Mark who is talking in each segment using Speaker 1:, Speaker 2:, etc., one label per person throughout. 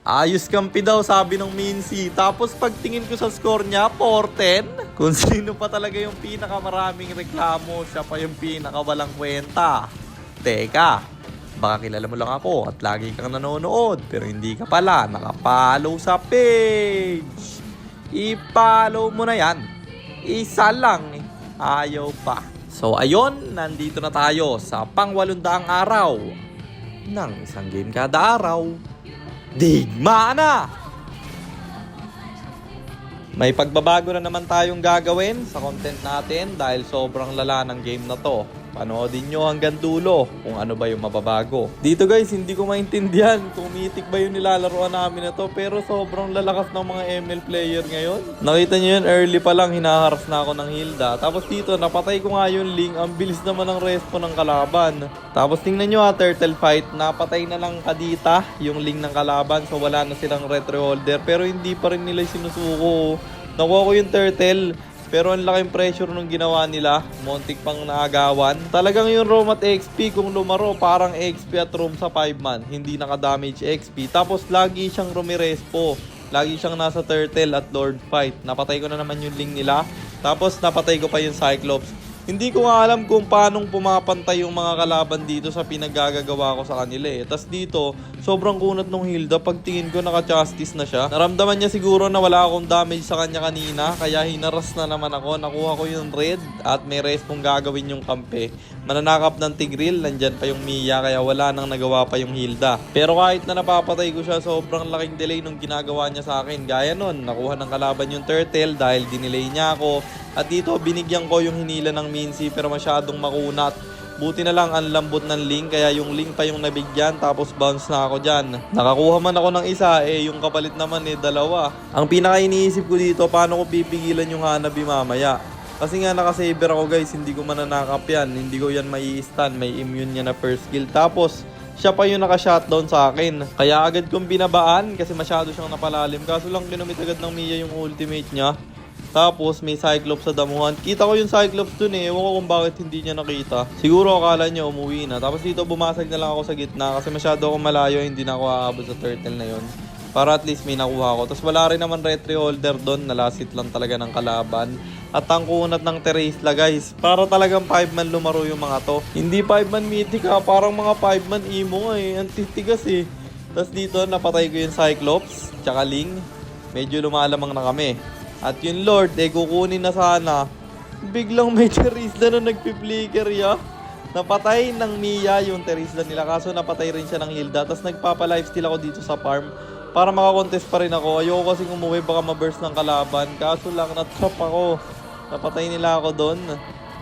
Speaker 1: Ayos kampi daw, sabi ng Mincy. Tapos pagtingin ko sa score niya, 4-10. Kung sino pa talaga yung pinakamaraming reklamo, siya pa yung pinakawalang kwenta. Teka, baka kilala mo lang ako at lagi kang nanonood, pero hindi ka pala nakapollow sa page. I-follow mo na yan. Isa lang eh. Ayaw pa. So ayun, nandito na tayo sa pang-800 araw ng isang game kada araw. Digma na! May pagbabago na naman tayong gagawin sa content natin dahil sobrang lala ng game na to. Panoodin nyo hanggang dulo kung ano ba yung mababago. Dito guys, hindi ko maintindihan kung mythic ba yung nilalaroan namin na to, pero sobrang lalakas ng mga ML player ngayon. Nakita nyo yun, early pa lang hinaharas na ako ng Hilda. Tapos dito, napatay ko nga yung Ling. Ang bilis naman ng respo ng kalaban. Tapos tingnan nyo turtle fight. Napatay na lang Kadita yung Ling ng kalaban, so wala na silang retro holder. Pero hindi pa rin nila sinusuko. Nakuha ko yung turtle. Pero ang laking pressure nung ginawa nila, montik pang naagawan. Talagang yung roam at XP, kung lumaro, parang XP at roam sa 5-man. Hindi naka-damage XP. Tapos lagi siyang rumirespo. Lagi siyang nasa turtle at lord fight. Napatay ko na naman yung Ling nila. Tapos napatay ko pa yung Cyclops. Hindi ko nga alam kung paanong pumapantay yung mga kalaban dito sa pinaggagawa ko sa kanila eh. Tapos dito, sobrang kunat nung Hilda. Pagtingin ko naka-justice na siya. Naramdaman niya siguro na wala akong damage sa kanya kanina. Kaya hinaras na naman ako. Nakuha ko yung red at may respong gagawin yung kampe. Mananakap ng Tigreal, nandyan pa yung Mia. Kaya wala nang nagawa pa yung Hilda. Pero kahit na napapatay ko siya, sobrang laking delay nung ginagawa niya sa akin. Gaya nun, nakuha ng kalaban yung turtle dahil dinelay niya ako. At dito, binigyan ko yung hinila ng Mincy pero masyadong makunat. Buti na lang ang lambot ng Ling, kaya yung Ling pa yung nabigyan tapos bounce na ako dyan. Nakakuha man ako ng isa, yung kapalit naman dalawa. Ang pinaka-iniisip ko dito, paano ko pipigilan yung Hanabi mamaya. Kasi nga nakasaber ako guys, hindi ko mananakap yan. Hindi ko yan mai-stun, may immune niya na first kill. Tapos, siya pa yung naka-shutdown sa akin. Kaya agad kong binabaan kasi masyado siyang napalalim. Kaso lang kinumit agad ng Mia yung ultimate niya. Tapos may Cyclops sa damuhan. Kita ko yung Cyclops dun eh. Ewan ko kung bakit hindi niya nakita. Siguro akala niya umuwi na. Tapos dito bumasag na lang ako sa gitna kasi masyado akong malayo. Hindi na ako aabot sa turtle na yun. Para at least may nakuha ko. Tapos wala rin naman retry holder doon. Nalasit lang talaga ng kalaban. At ang kunat ng Teresla guys. Para talagang 5-man lumaro yung mga to. Hindi 5-man mythic ha. Parang mga 5-man emo eh. Ang titigas eh. Tapos dito napatay ko yung Cyclops. Tsaka Ling. Medyo lumalamang na kami. At yung Lord, kukunin na sana. Biglang may Teresla na nagpi-flicker ya. Napatay ng Mia yung Teresla nila. Kaso napatay rin siya ng Hilda. Tapos nagpapa-lifesteal ako dito sa farm. Para makakontest pa rin ako. Ayoko kasing umuwi, baka ma-burst ng kalaban. Kaso lang, na-trap ako. Napatay nila ako doon.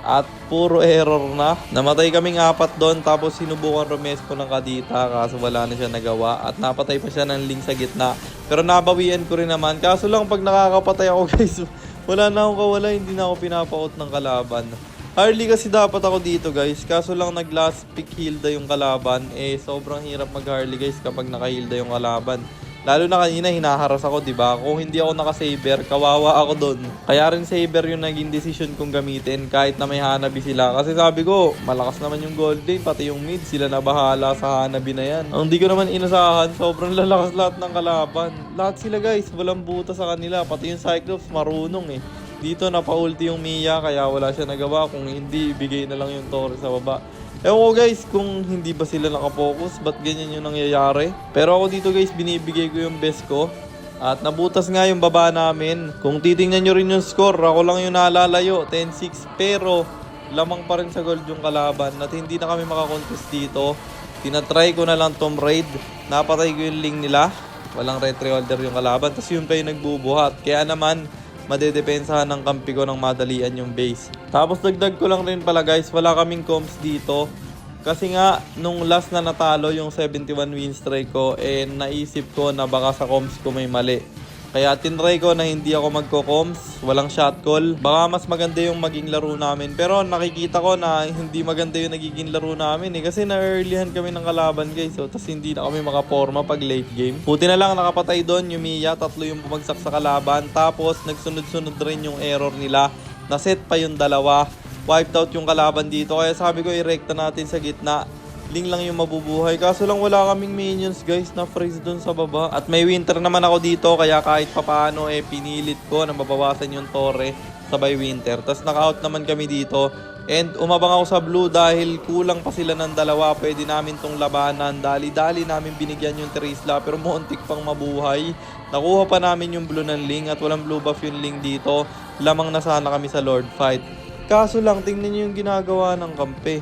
Speaker 1: At puro error na. Namatay kaming 4 doon. Tapos sinubukan rumespo ng Kadita. Kaso wala na siya nagawa. At napatay pa siya ng Ling sa gitna. Pero nabawian ko rin naman. Kaso lang pag nakakapatay ako guys, wala na akong kawala. Hindi na ako pinapakot ng kalaban. Harley kasi dapat ako dito guys. Kaso lang nag last pick Hilda yung kalaban. Sobrang hirap mag Harley guys kapag naka-Hilda yung kalaban. Lalo na kanina hinaharas ako, diba? Kung hindi ako naka-saber, kawawa ako doon. Kaya rin saber yung naging decision kong gamitin kahit na may Hanabi sila. Kasi sabi ko, malakas naman yung Golden, pati yung mid, sila na bahala sa Hanabi na yan. Ang di ko naman inasahan, sobrang lalakas lahat ng kalaban. Lahat sila guys, walang buta sa kanila. Pati yung Cyclops, marunong eh. Dito napa-ulti yung Mia, kaya wala siya nagawa. Kung hindi, ibigay na lang yung Torre sa baba. Ewan ko guys kung hindi ba sila nakafocus, ba't ganyan yung nangyayari. Pero ako dito guys, binibigay ko yung best ko. At nabutas nga yung baba namin. Kung titingnan nyo rin yung score, ako lang yung nalalayo, 10-6. Pero lamang pa rin sa gold yung kalaban. At hindi na kami makakontest dito. Tinatry ko na lang Tomb Raid. Napatay ko yung Ling nila. Walang retry holder yung kalaban. Tapos yun pa yung nagbubuhat. Kaya naman, madedepensahan ng kampi ko ng madalian yung base. Tapos dagdag ko lang rin pala guys, wala kaming comms dito. Kasi nga, nung last na natalo yung 71 win streak ko, naisip ko na baka sa comms ko may mali. Kaya tinry ko na hindi ako magko-comms, walang shot call. Baka mas maganda yung maging laro namin. Pero nakikita ko na hindi maganda yung nagiging laro namin kasi na-earlyhan kami ng kalaban guys. Tapos hindi na kami makaporma pag late game. Buti na lang nakapatay doon yung Mia, 3 yung bumagsak sa kalaban. Tapos nagsunod-sunod rin yung error nila. Naset pa yung 2. Wiped out yung kalaban dito. Kaya sabi ko, i-recta natin sa gitna. Ling lang yung mabubuhay. Kaso lang wala kaming minions guys na freeze dun sa baba. At may winter naman ako dito kaya kahit papaano pinilit ko na mabawasan yung torre sabay winter. Tapos naka-out naman kami dito. And umabang ako sa blue dahil kulang pa sila ng dalawa. Pwede namin tong labanan. Dali-dali namin binigyan yung Terizla pero muntik pang mabuhay. Nakuha pa namin yung blue ng Ling at walang blue buff yung Ling dito. Lamang na sana kami sa Lord fight. Kaso lang, tingnan nyo yung ginagawa ng kampe.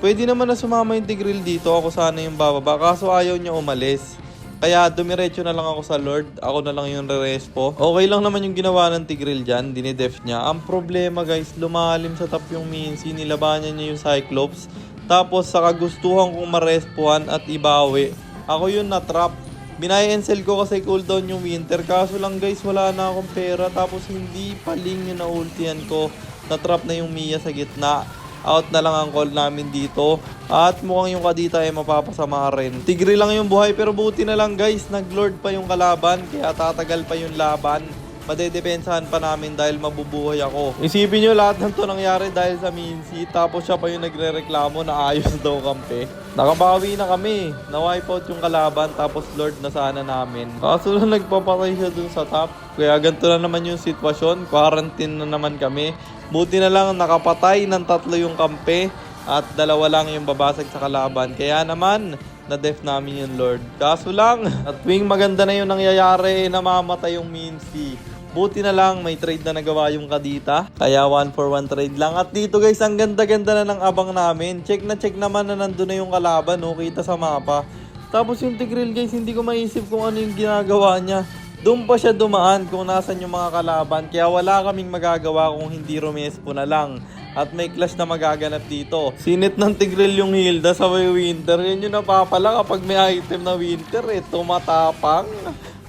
Speaker 1: Pwede naman na sumama yung Tigreal dito. Ako sana yung bababa. Kaso ayaw niya umalis. Kaya dumiretso na lang ako sa Lord. Ako na lang yung re-respo. Okay lang naman yung ginawa ng Tigreal dyan. Dinidef niya. Ang problema guys, lumalim sa top yung Mincy. Nilabanan niya yung Cyclops. Tapos sa kagustuhan kong marespuan at ibawi, ako yun na-trap. Binay-encel ko kasi cooldown yung winter. Kaso lang guys, wala na akong pera. Tapos hindi paling yung na-ultian ko. Na-trap na yung Mia sa gitna. Out na lang ang call namin dito. At mukhang yung Kadita ay mapapasama rin. Tigre lang yung buhay pero buti na lang guys. Nag-lord pa yung kalaban. Kaya tatagal pa yung laban. Madedepensahan pa namin dahil mabubuhay ako. Isipin nyo lahat ng to nangyari dahil sa Mincy. Tapos siya pa yung nagre-reklamo na ayos daw kampe. Nakabawi na kami. Na-wipe out yung kalaban. Tapos lord na sana namin. Kaso lang nagpapatay siya dun sa top. Kaya ganito na naman yung sitwasyon. Quarantine na naman kami. Buti na lang nakapatay ng 3 yung kampe at 2 lang yung babasag sa kalaban. Kaya naman, na-def namin yung Lord. Kaso lang, at tuwing maganda na yung nangyayari, namamatay yung Mincy. Buti na lang, may trade na nagawa yung Kadita. Kaya 1-for-1 trade lang. At dito guys, ang ganda-ganda na ng abang namin. Check naman na nandun na yung kalaban, no? Kita sa mapa. Tapos yung Tigreal guys, hindi ko maisip kung ano yung ginagawa niya. Doon pa siya dumaan kung nasan yung mga kalaban. Kaya wala kaming magagawa kung hindi rumespo na lang. At may clash na magaganap dito. Sinit ng Tigreal yung Hilda sa may winter. Yan yung napapala kapag may item na winter tumatapang.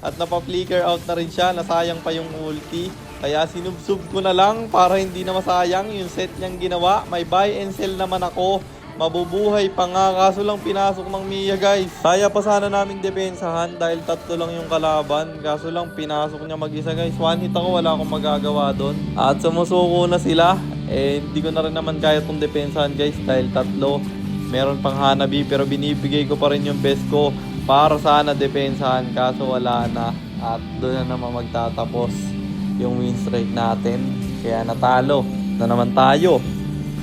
Speaker 1: At napapflicker out na rin siya. Nasayang pa yung ulti. Kaya sinubsub ko na lang para hindi na masayang yung set niyang ginawa. May buy and sell naman ako. Mabubuhay pa nga, kaso lang pinasok ng Mia guys. Kaya pa sana naming depensahan dahil 3 lang yung kalaban. Kaso lang pinasok niya mag-isa guys. One hit ako, wala akong magagawa doon. At sumusuko na sila. Hindi ko na rin naman kaya itong depensahan guys dahil 3. Meron pang Hanabi pero binibigay ko pa rin yung best ko para sana depensahan. Kaso wala na. At doon na naman magtatapos yung win streak natin. Kaya natalo na naman tayo.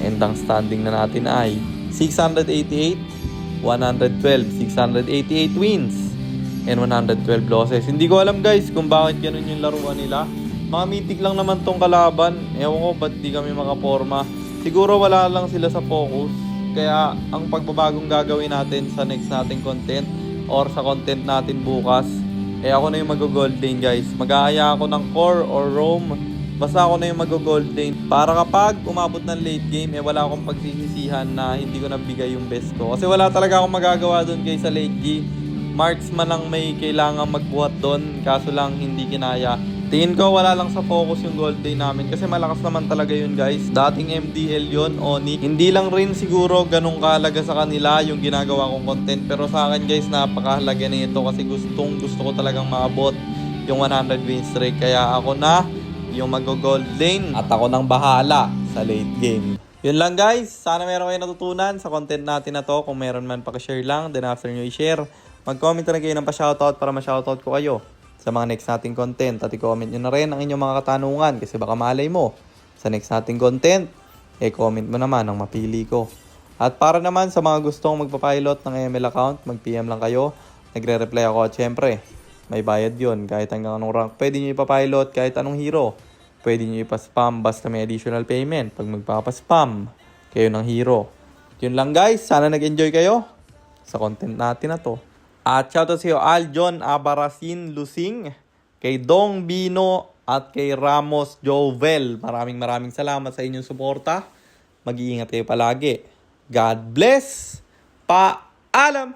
Speaker 1: And ang standing na natin ay 688, 112, 688 wins and 112 losses. Hindi ko alam guys kung bakit ganun yung laruan nila. Mga mythic lang naman tong kalaban. Ewan ko ba't di kami makaporma. Siguro wala lang sila sa focus. Kaya ang pagbabagong gagawin natin sa next nating content or sa content natin bukas, ako na yung mag-gold lane guys. Mag-aaya ako ng core or roam. Basta ako na yung mag-gold lane. Para kapag umabot ng late game, wala akong pagsisisihan na hindi ko nabigay yung best ko. Kasi wala talaga akong magagawa doon guys sa late game. Marksman lang may kailangan magbuhat doon. Kaso lang hindi kinaya. Tingin ko wala lang sa focus yung gold lane namin. Kasi malakas naman talaga yun guys. Dating MDL yun, Onyx. Hindi lang rin siguro ganun kahalaga sa kanila yung ginagawa kong content. Pero sa akin guys, napakahalaga nito. Kasi gusto ko talagang maabot yung 100 win streak. Kaya ako na yung mag-gold lane at ako nang bahala sa late game. Yun lang guys, sana meron kayo natutunan sa content natin na to. Kung meron man, pakishare lang. Then after nyo i-share, mag-comment na kayo ng pa-shoutout para ma-shoutout ko kayo sa mga next nating content. At i-comment nyo na rin ang inyong mga katanungan kasi baka malay mo sa next nating content, comment mo naman ang mapili ko. At para naman sa mga gustong magpa-pilot ng ML account, mag-PM lang kayo. Nagre-reply ako at syempre, may bayad yun. Kahit hanggang anong rank, pwede nyo ipapilot. Kahit anong hero, pwede nyo ipaspam. Basta may additional payment. Pag magpapaspam kayo ng hero. Yun lang guys. Sana nag-enjoy kayo sa content natin na to. At shoutout sa iyo Aljon Abarasin Lusing, kay Dong Bino at kay Ramos Jovel. Maraming salamat sa inyong suporta. Mag-iingat kayo palagi. God bless. Paalam!